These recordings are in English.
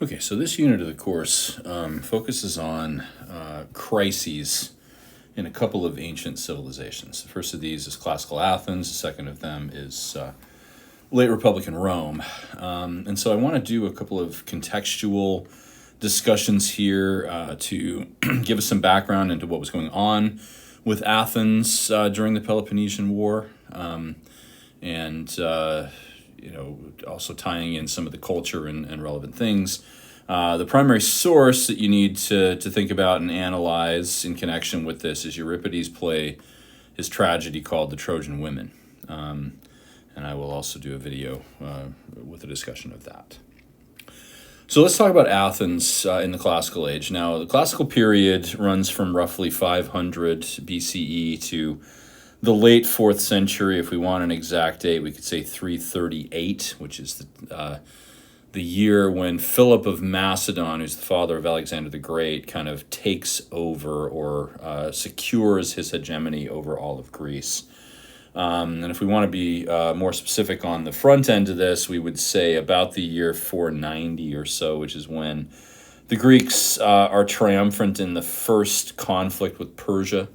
Okay, so this unit of the course focuses on crises in a couple of ancient civilizations. The first of these is classical Athens. The second of them is late Republican Rome. And so I want to do a couple of contextual discussions here to give us some background into what was going on with Athens during the Peloponnesian War, and also tying in some of the culture and relevant things. The primary source that you need to think about and analyze in connection with this is Euripides' play, his tragedy called The Trojan Women. And I will also do a video with a discussion of that. So let's talk about Athens in the classical age. Now, the classical period runs from roughly 500 BCE to the late 4th century. If we want an exact date, we could say 338, which is the year when Philip of Macedon, who's the father of Alexander the Great, kind of takes over or secures his hegemony over all of Greece. And if we want to be more specific on the front end of this, we would say about the year 490 or so, which is when the Greeks are triumphant in the first conflict with Persia.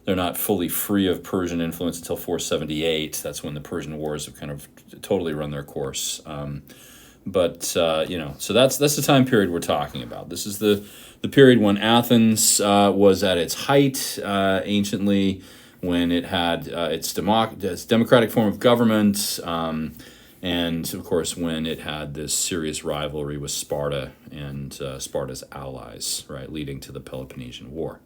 They're not fully free of Persian influence until 478. That's when the Persian Wars have kind of totally run their course. So that's the time period we're talking about. This is the period when Athens was at its height anciently, when it had its democratic form of government, and of course when it had this serious rivalry with Sparta and Sparta's allies, right, leading to the Peloponnesian War.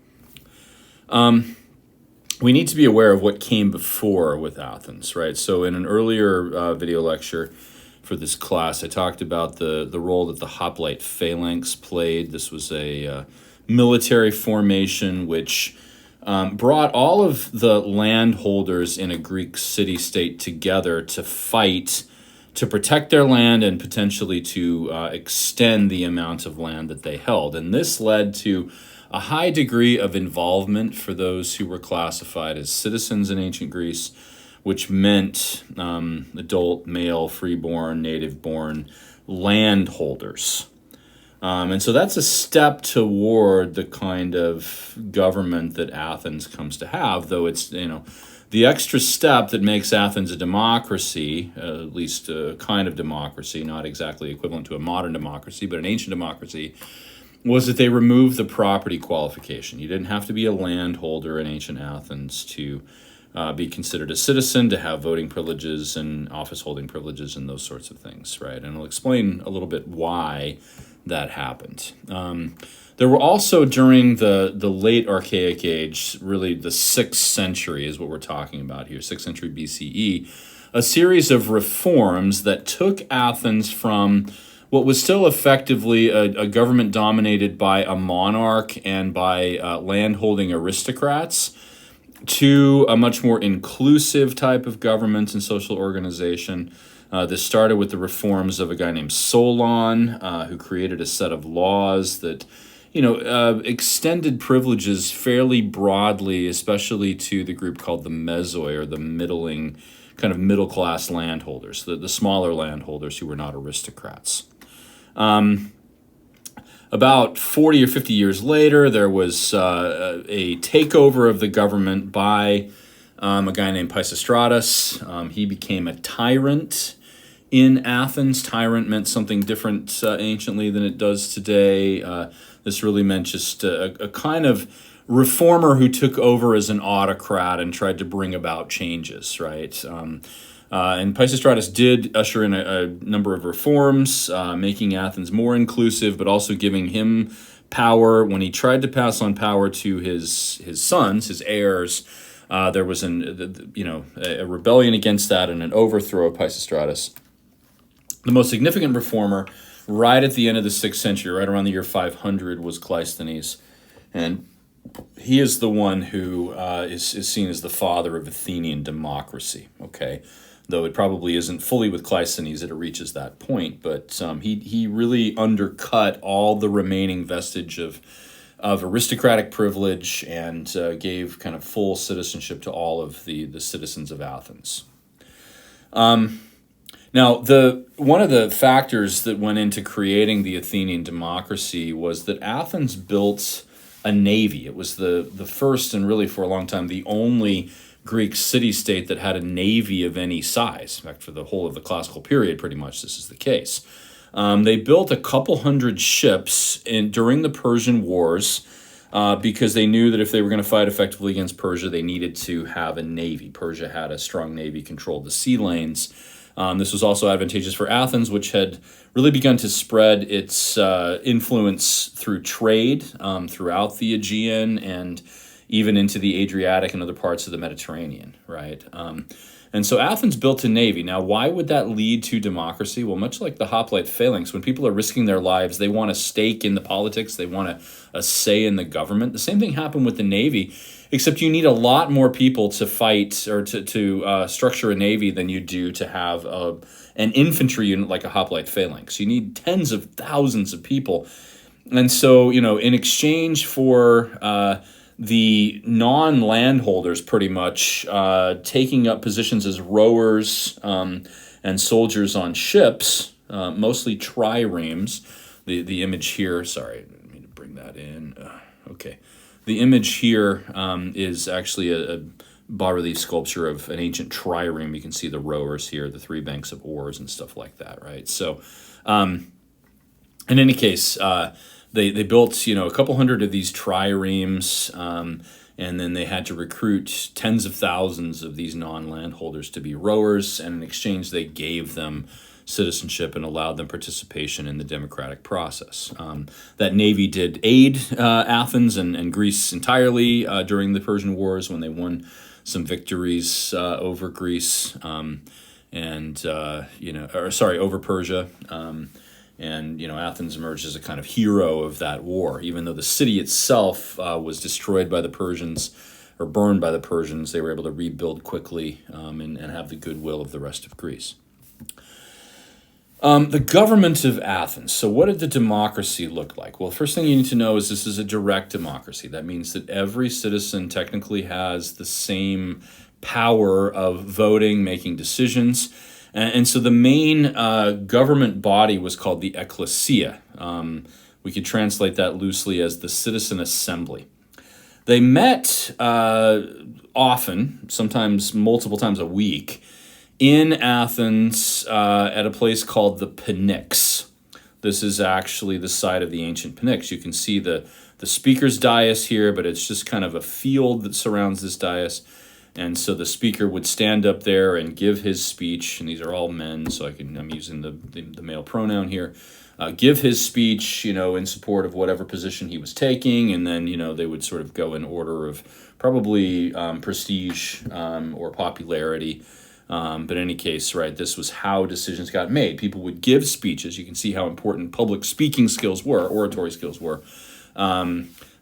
We need to be aware of what came before with Athens, right? So in an earlier video lecture for this class, I talked about the role that the hoplite phalanx played. This was a military formation which brought all of the landholders in a Greek city-state together to fight to protect their land and potentially to extend the amount of land that they held. And this led to a high degree of involvement for those who were classified as citizens in ancient Greece, which meant adult, male, freeborn, native-born landholders. And so that's a step toward the kind of government that Athens comes to have, though it's, the extra step that makes Athens a democracy, at least a kind of democracy, not exactly equivalent to a modern democracy, but an ancient democracy, was that they removed the property qualification. You didn't have to be a landholder in ancient Athens to be considered a citizen, to have voting privileges and office-holding privileges and those sorts of things, right? And I'll explain a little bit why that happened. There were also, during the late Archaic Age, really the 6th century is what we're talking about here, 6th century BCE, a series of reforms that took Athens from what was still effectively a government dominated by a monarch and by landholding aristocrats to a much more inclusive type of government and social organization. This started with the reforms of a guy named Solon, who created a set of laws that, extended privileges fairly broadly, especially to the group called the Mesoi, or the middle-class landholders, the smaller landholders who were not aristocrats. About 40 or 50 years later, there was a takeover of the government by a guy named Pisistratus. He became a tyrant in Athens. Tyrant meant something different anciently than it does today. This really meant just a kind of reformer who took over as an autocrat and tried to bring about changes, right? And Pisistratus did usher in a number of reforms, making Athens more inclusive, but also giving him power. When he tried to pass on power to his sons, his heirs, there was a rebellion against that and an overthrow of Pisistratus. The most significant reformer, right at the end of the 6th century, right around the year 500, was Cleisthenes, and he is the one who is seen as the father of Athenian democracy. Okay. Though it probably isn't fully with Cleisthenes that it reaches that point, but he really undercut all the remaining vestige of aristocratic privilege and gave kind of full citizenship to all of the citizens of Athens. Now, one of the factors that went into creating the Athenian democracy was that Athens built a navy. It was the first and really for a long time the only Greek city-state that had a navy of any size. In fact, for the whole of the classical period, pretty much this is the case. They built a couple hundred ships during the Persian Wars because they knew that if they were going to fight effectively against Persia, they needed to have a navy. Persia had a strong navy, controlled the sea lanes. This was also advantageous for Athens, which had really begun to spread its influence through trade throughout the Aegean and even into the Adriatic and other parts of the Mediterranean, right? And so Athens built a navy. Now, why would that lead to democracy? Well, much like the hoplite phalanx, when people are risking their lives, they want a stake in the politics, they want a say in the government. The same thing happened with the navy, except you need a lot more people to fight or to structure a navy than you do to have an infantry unit like a hoplite phalanx. You need tens of thousands of people. And so, in exchange for the non-landholders pretty much taking up positions as rowers and soldiers on ships, mostly triremes. The image here, sorry, I didn't mean to bring that in. Okay. The image here is actually a bas-relief sculpture of an ancient trireme. You can see the rowers here, the three banks of oars and stuff like that, right? So in any case, they built, a couple hundred of these triremes, and then they had to recruit tens of thousands of these non-landholders to be rowers, and in exchange they gave them citizenship and allowed them participation in the democratic process. That navy did aid Athens and Greece entirely during the Persian Wars when they won some victories over Greece over Persia. And Athens emerged as a kind of hero of that war. Even though the city itself was destroyed by the Persians or burned by the Persians, they were able to rebuild quickly and have the goodwill of the rest of Greece. The government of Athens. So what did the democracy look like? Well, the first thing you need to know is this is a direct democracy. That means that every citizen technically has the same power of voting, making decisions. And so the main government body was called the ecclesia. We could translate that loosely as the citizen assembly. They met often, sometimes multiple times a week, in Athens at a place called the Pnyx. This is actually the site of the ancient Pnyx. You can see the speaker's dais here, but it's just kind of a field that surrounds this dais. And so the speaker would stand up there and give his speech, and these are all men, so I'm using the male pronoun here. Give his speech, in support of whatever position he was taking, and then, they would sort of go in order of probably prestige or popularity. But in any case, right, this was how decisions got made. People would give speeches. You can see how important public speaking skills were, oratory skills were.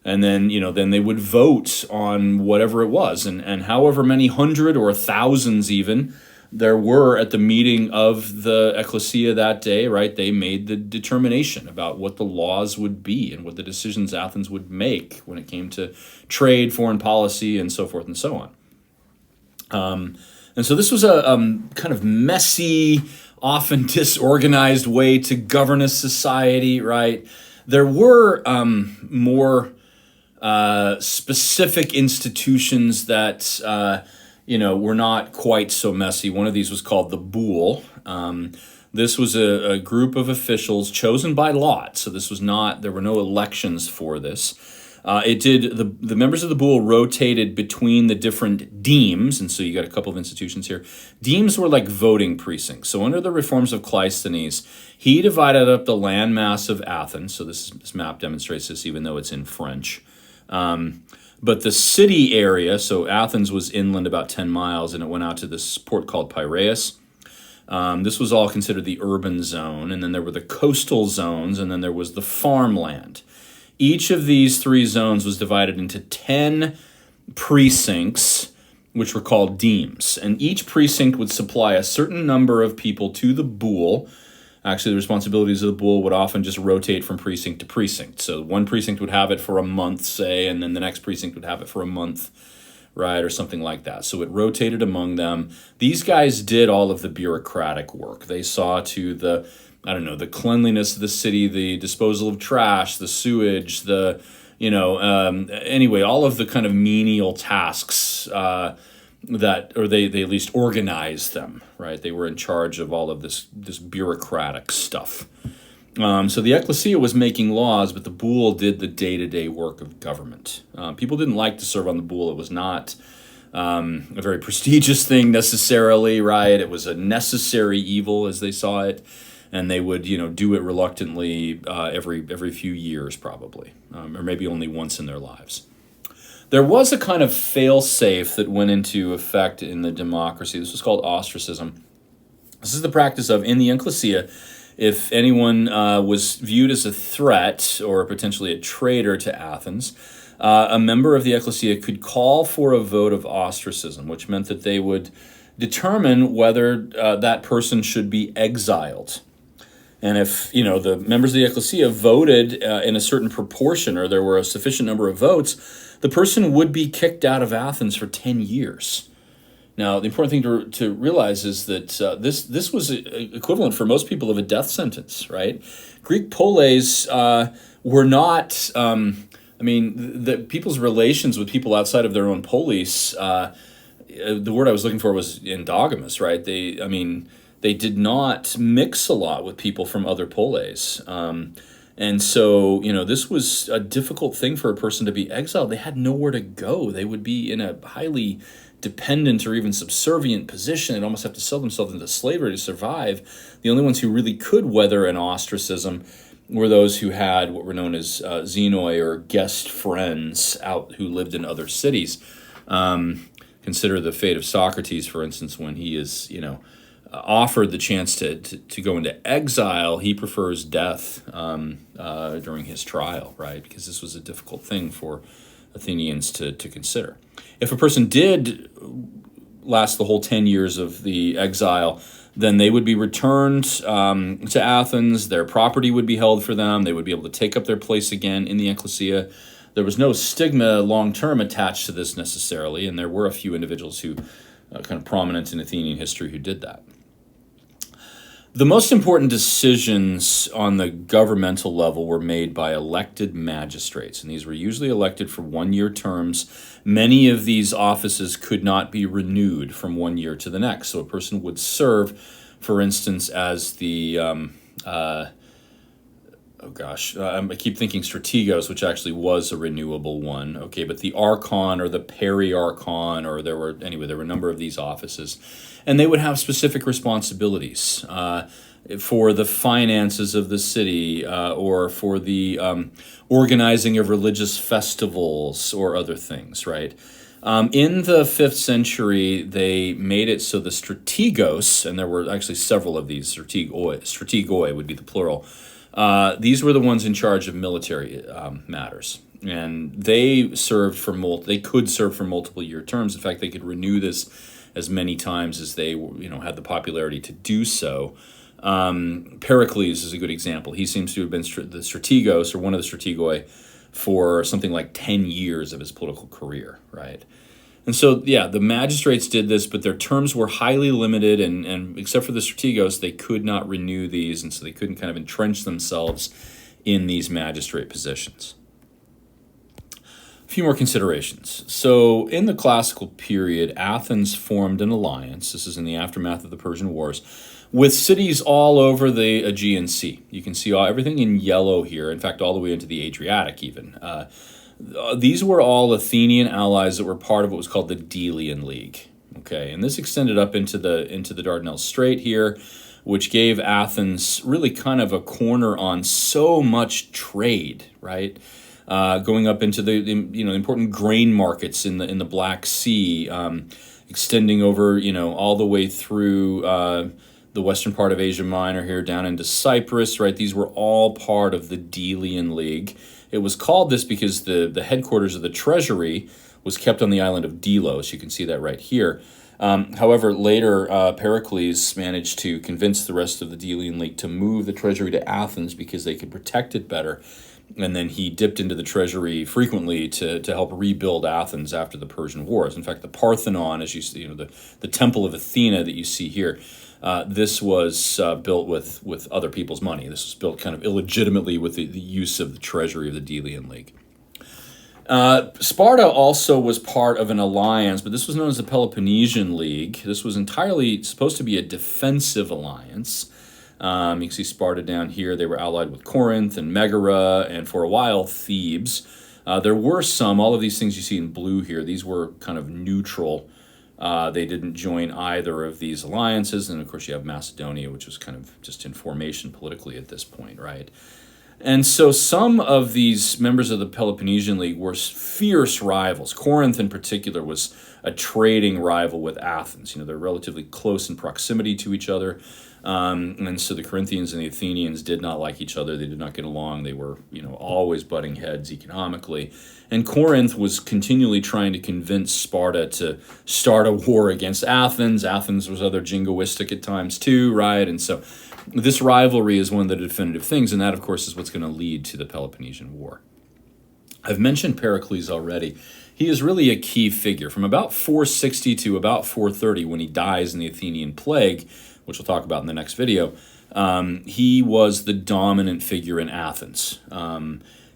And then, then they would vote on whatever it was. And however many hundred or thousands even there were at the meeting of the ecclesia that day, right, they made the determination about what the laws would be and what the decisions Athens would make when it came to trade, foreign policy, and so forth and so on. And so this was a kind of messy, often disorganized way to govern a society, right? There were more specific institutions that, were not quite so messy. One of these was called the Boule. This was a group of officials chosen by lot. So there were no elections for this. The members of the Boule rotated between the different demes, and so you got a couple of institutions here. Demes were like voting precincts. So under the reforms of Cleisthenes, he divided up the landmass of Athens. So this map demonstrates this, even though it's in French. But the city area, so Athens was inland about 10 miles, and it went out to this port called Piraeus. This was all considered the urban zone, and then there were the coastal zones, and then there was the farmland. Each of these three zones was divided into 10 precincts, which were called demes. And each precinct would supply a certain number of people to the Boule. Actually, the responsibilities of the Boule would often just rotate from precinct to precinct. So one precinct would have it for a month, say, and then the next precinct would have it for a month. right, or something like that. So it rotated among them. These guys did all of the bureaucratic work. They saw to the, I don't know, the cleanliness of the city, the disposal of trash, the sewage, the, anyway, all of the kind of menial tasks that, or they at least organized them, right? They were in charge of all of this bureaucratic stuff. So the ecclesia was making laws, but the bull did the day-to-day work of government. People didn't like to serve on the bull. It was not a very prestigious thing necessarily, right? It was a necessary evil as they saw it, and they would, do it reluctantly every few years probably, or maybe only once in their lives. There was a kind of fail-safe that went into effect in the democracy. This was called ostracism. This is the practice of, in the ecclesia, if anyone was viewed as a threat or potentially a traitor to Athens, a member of the ecclesia could call for a vote of ostracism, which meant that they would determine whether that person should be exiled. And if, the members of the ecclesia voted in a certain proportion, or there were a sufficient number of votes, the person would be kicked out of Athens for 10 years. Now, the important thing to realize is that this was equivalent for most people of a death sentence, right? Greek polis were not, the people's relations with people outside of their own polis, the word I was looking for was endogamous, right? They did not mix a lot with people from other polis. And so, this was a difficult thing for a person to be exiled. They had nowhere to go. They would be in a highly dependent or even subservient position. They'd almost have to sell themselves into slavery to survive. The only ones who really could weather an ostracism were those who had what were known as xenoi, or guest friends out who lived in other cities. Consider the fate of Socrates, for instance, when he is, offered the chance to go into exile. He prefers death during his trial, right? Because this was a difficult thing for Athenians to consider. If a person did last the whole 10 years of the exile, then they would be returned to Athens. Their property would be held for them. They would be able to take up their place again in the ecclesia. There was no stigma long-term attached to this necessarily, and there were a few individuals who kind of prominent in Athenian history who did that. The most important decisions on the governmental level were made by elected magistrates, and these were usually elected for one-year terms. Many of these offices could not be renewed from one year to the next, so a person would serve, for instance, as the I keep thinking strategos, which actually was a renewable one. Okay, but the archon or the periarchon, or there were a number of these offices, and they would have specific responsibilities for the finances of the city, or for the organizing of religious festivals or other things. Right. In the 5th century, they made it so the strategos, and there were actually several of these, strategoi would be the plural. These were the ones in charge of military matters, and they served they could serve for multiple year terms. In fact, they could renew this as many times as they had the popularity to do so. Pericles is a good example. He seems to have been the strategos, or one of the strategoi, for something like 10 years of his political career, right? And so, the magistrates did this, but their terms were highly limited, and except for the strategos, they could not renew these, and so they couldn't kind of entrench themselves in these magistrate positions. A few more considerations. So, in the classical period, Athens formed an alliance, this is in the aftermath of the Persian Wars, with cities all over the Aegean Sea. You can see everything in yellow here, in fact, all the way into the Adriatic even. These were all Athenian allies that were part of what was called the Delian League. Okay, and this extended up into the Dardanelles Strait here, which gave Athens really kind of a corner on so much trade, right? Going up into the important grain markets in the Black Sea, extending over all the way through the western part of Asia Minor here down into Cyprus, right? These were all part of the Delian League. It was called this because the headquarters of the treasury was kept on the island of Delos. You can see that right here. However, later Pericles managed to convince the rest of the Delian League to move the treasury to Athens because they could protect it better. And then he dipped into the treasury frequently to help rebuild Athens after the Persian Wars. In fact, the Parthenon, as you see, the temple of Athena that you see here, this was built with other people's money. This was built kind of illegitimately with the use of the treasury of the Delian League. Sparta also was part of an alliance, but this was known as the Peloponnesian League. This was entirely supposed to be a defensive alliance. You can see Sparta down here. They were allied with Corinth and Megara, and for a while, Thebes. There were some, all of these things you see in blue here, these were kind of neutral. They didn't join either of these alliances. And of course, you have Macedonia, which was kind of just in formation politically at this point, right? And so some of these members of the Peloponnesian League were fierce rivals. Corinth, in particular, was a trading rival with Athens. They're relatively close in proximity to each other. And so the Corinthians and the Athenians did not like each other. They did not get along. They were, always butting heads economically. And Corinth was continually trying to convince Sparta to start a war against Athens. Athens was rather jingoistic at times too, right? And so this rivalry is one of the definitive things, and that, of course, is what's going to lead to the Peloponnesian War. I've mentioned Pericles already. He is really a key figure. From about 460 to about 430, when he dies in the Athenian plague, which we'll talk about in the next video, he was the dominant figure in Athens.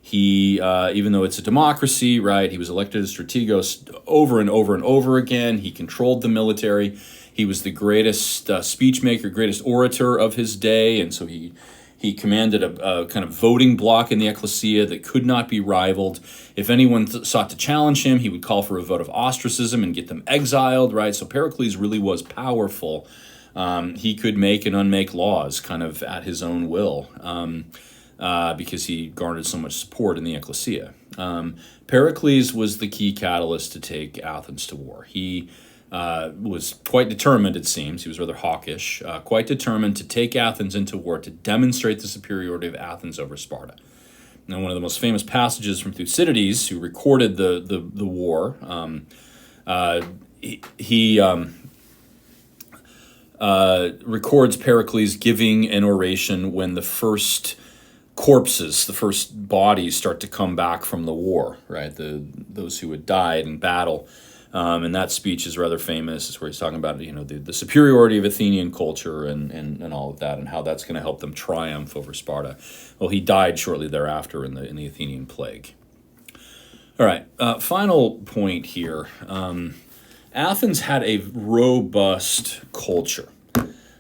He, even though it's a democracy, right, he was elected as strategos over and over and over again. He controlled the military. He was the greatest speech maker, greatest orator of his day, and so he commanded a kind of voting bloc in the ecclesia that could not be rivaled. If anyone sought to challenge him, he would call for a vote of ostracism and get them exiled, right? So Pericles really was powerful. He could make and unmake laws kind of at his own will because he garnered so much support in the ecclesia. Pericles was the key catalyst to take Athens to war. He was quite determined, it seems, he was rather hawkish, quite determined to take Athens into war to demonstrate the superiority of Athens over Sparta. Now, one of the most famous passages from Thucydides, who recorded the war, he records Pericles giving an oration when the first corpses, the first bodies start to come back from the war, right? Those who had died in battle. And that speech is rather famous. It's where he's talking about, the superiority of Athenian culture and all of that, and how that's going to help them triumph over Sparta. Well, he died shortly thereafter in the Athenian plague. All right, final point here. Athens had a robust culture.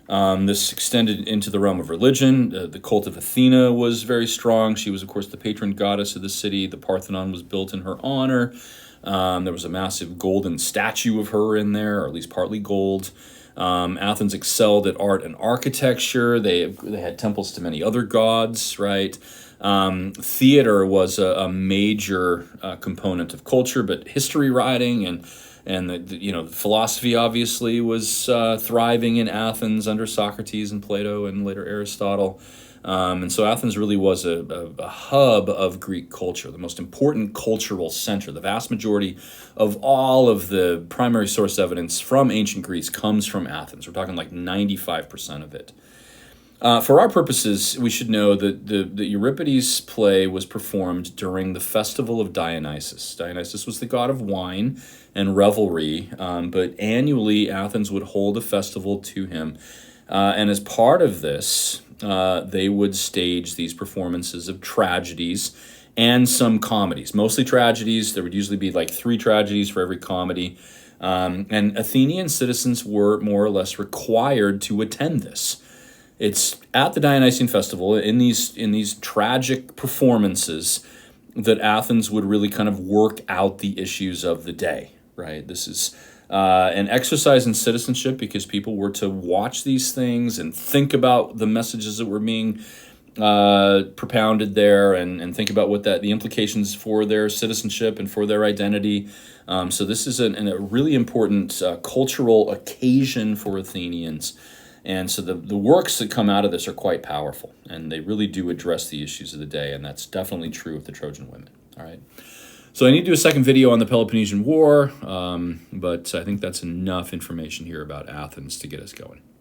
This extended into the realm of religion. The cult of Athena was very strong. She was, of course, the patron goddess of the city. The Parthenon was built in her honor. There was a massive golden statue of her in there, or at least partly gold. Athens excelled at art and architecture. They had temples to many other gods, right? Theater was a major component of culture, but history writing and the philosophy obviously was thriving in Athens under Socrates and Plato and later Aristotle. And so Athens really was a hub of Greek culture, the most important cultural center. The vast majority of all of the primary source evidence from ancient Greece comes from Athens. We're talking like 95% of it. For our purposes, we should know that the Euripides play was performed during the festival of Dionysus. Dionysus was the god of wine and revelry, but annually Athens would hold a festival to him. And as part of this, they would stage these performances of tragedies and some comedies, mostly tragedies. There would usually be like 3 tragedies for every comedy. And Athenian citizens were more or less required to attend this. It's at the Dionysian festival, in these tragic performances, that Athens would really kind of work out the issues of the day, right? This is an exercise in citizenship because people were to watch these things and think about the messages that were being propounded there and think about what the implications for their citizenship and for their identity. So this is a really important cultural occasion for Athenians. And so the works that come out of this are quite powerful, and they really do address the issues of the day, and that's definitely true of the Trojan women. All right. So I need to do a second video on the Peloponnesian War, but I think that's enough information here about Athens to get us going.